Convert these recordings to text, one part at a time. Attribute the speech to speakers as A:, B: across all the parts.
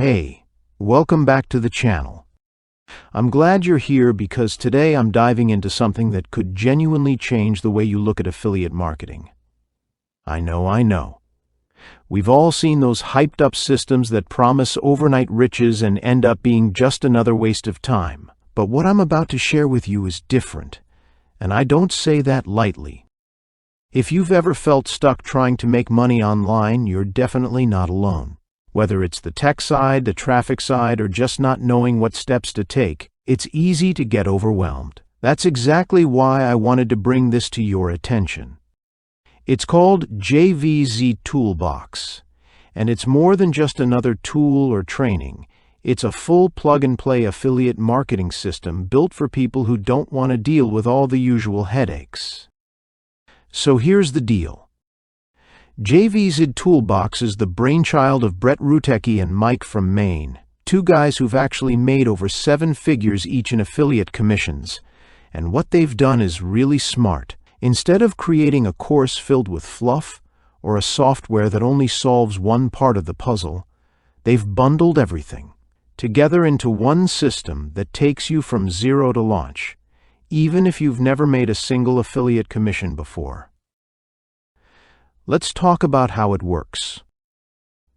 A: Hey, welcome back to the channel. I'm glad you're here because today I'm diving into something that could genuinely change the way you look at affiliate marketing. I know. We've all seen those hyped-up systems that promise overnight riches and end up being just another waste of time. But what I'm about to share with you is different, and I don't say that lightly. If you've ever felt stuck trying to make money online, you're definitely not alone. Whether it's the tech side, the traffic side, or just not knowing what steps to take, it's easy to get overwhelmed. That's exactly why I wanted to bring this to your attention. It's called JVZToolbox, and it's more than just another tool or training. It's a full plug-and-play affiliate marketing system built for people who don't want to deal with all the usual headaches. So here's the deal. JVZToolbox is the brainchild of Brett Rutecki and Mike from Maine, two guys who've actually made over 7 figures each in affiliate commissions. And what they've done is really smart. Instead of creating a course filled with fluff or a software that only solves one part of the puzzle, they've bundled everything together into one system that takes you from zero to launch, even if you've never made a single affiliate commission before. Let's talk about how it works.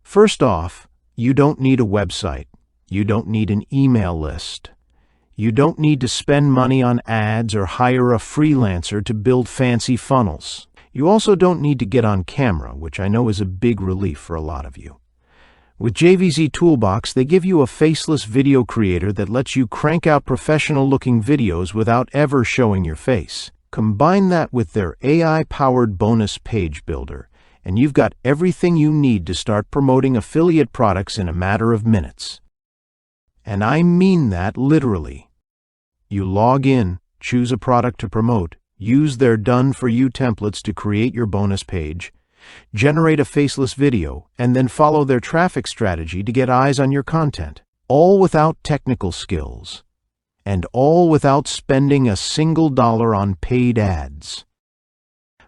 A: First off, you don't need a website. You don't need an email list. You don't need to spend money on ads or hire a freelancer to build fancy funnels. You also don't need to get on camera, which I know is a big relief for a lot of you. With JVZToolbox, they give you a faceless video creator that lets you crank out professional-looking videos without ever showing your face. Combine that with their AI-powered bonus page builder, and you've got everything you need to start promoting affiliate products in a matter of minutes. And I mean that literally. You log in, choose a product to promote, use their done-for-you templates to create your bonus page, generate a faceless video, and then follow their traffic strategy to get eyes on your content, all without technical skills. And all without spending a single dollar on paid ads.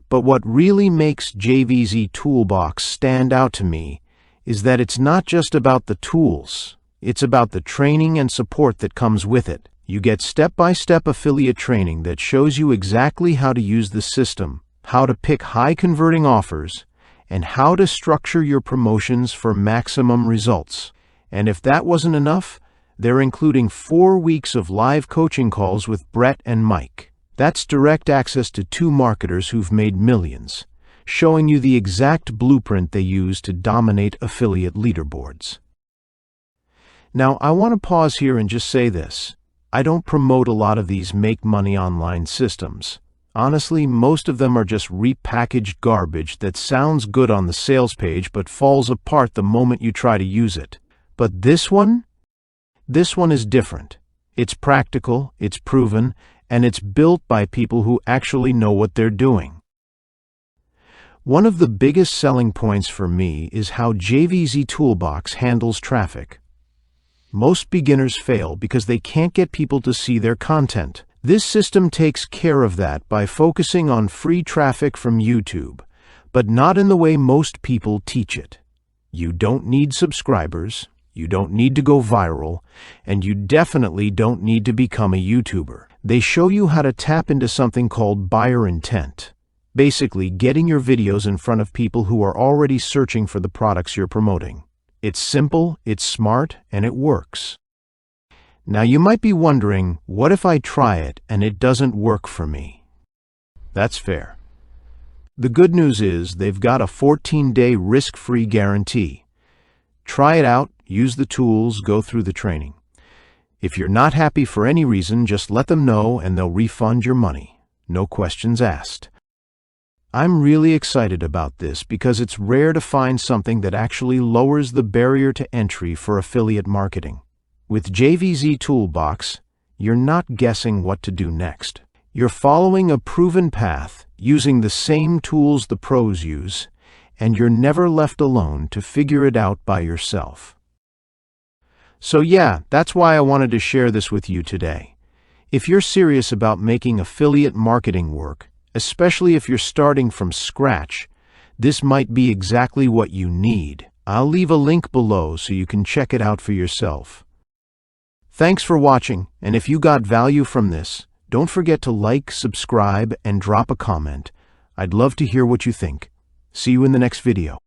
A: But what really makes JVZToolbox stand out to me is that it's not just about the tools, it's about the training and support that comes with it. You get step-by-step affiliate training that shows you exactly how to use the system, how to pick high-converting offers, and how to structure your promotions for maximum results. And if that wasn't enough, they're including 4 weeks of live coaching calls with Brett and Mike. That's direct access to 2 marketers who've made millions, showing you the exact blueprint they use to dominate affiliate leaderboards. Now, I want to pause here and just say this. I don't promote a lot of these make-money online systems. Honestly, most of them are just repackaged garbage that sounds good on the sales page but falls apart the moment you try to use it. But this one is different. It's practical, it's proven, and it's built by people who actually know what they're doing. One of the biggest selling points for me is how JVZToolbox handles traffic. Most beginners fail because they can't get people to see their content. This system takes care of that by focusing on free traffic from YouTube, but not in the way most people teach it. You don't need subscribers. You don't need to go viral, and you definitely don't need to become a YouTuber. They show you how to tap into something called buyer intent, basically getting your videos in front of people who are already searching for the products you're promoting. It's simple, it's smart, and it works. Now you might be wondering, what if I try it and it doesn't work for me? That's fair. The good news is they've got a 14-day risk-free guarantee. Try it out. Use the tools, go through the training. If you're not happy for any reason, just let them know and they'll refund your money. No questions asked. I'm really excited about this because it's rare to find something that actually lowers the barrier to entry for affiliate marketing. With JVZToolbox, you're not guessing what to do next. You're following a proven path, using the same tools the pros use, and you're never left alone to figure it out by yourself. So yeah, that's why I wanted to share this with you today. If you're serious about making affiliate marketing work, especially if you're starting from scratch, this might be exactly what you need. I'll leave a link below so you can check it out for yourself. Thanks for watching, and if you got value from this, don't forget to like, subscribe, and drop a comment. I'd love to hear what you think. See you in the next video.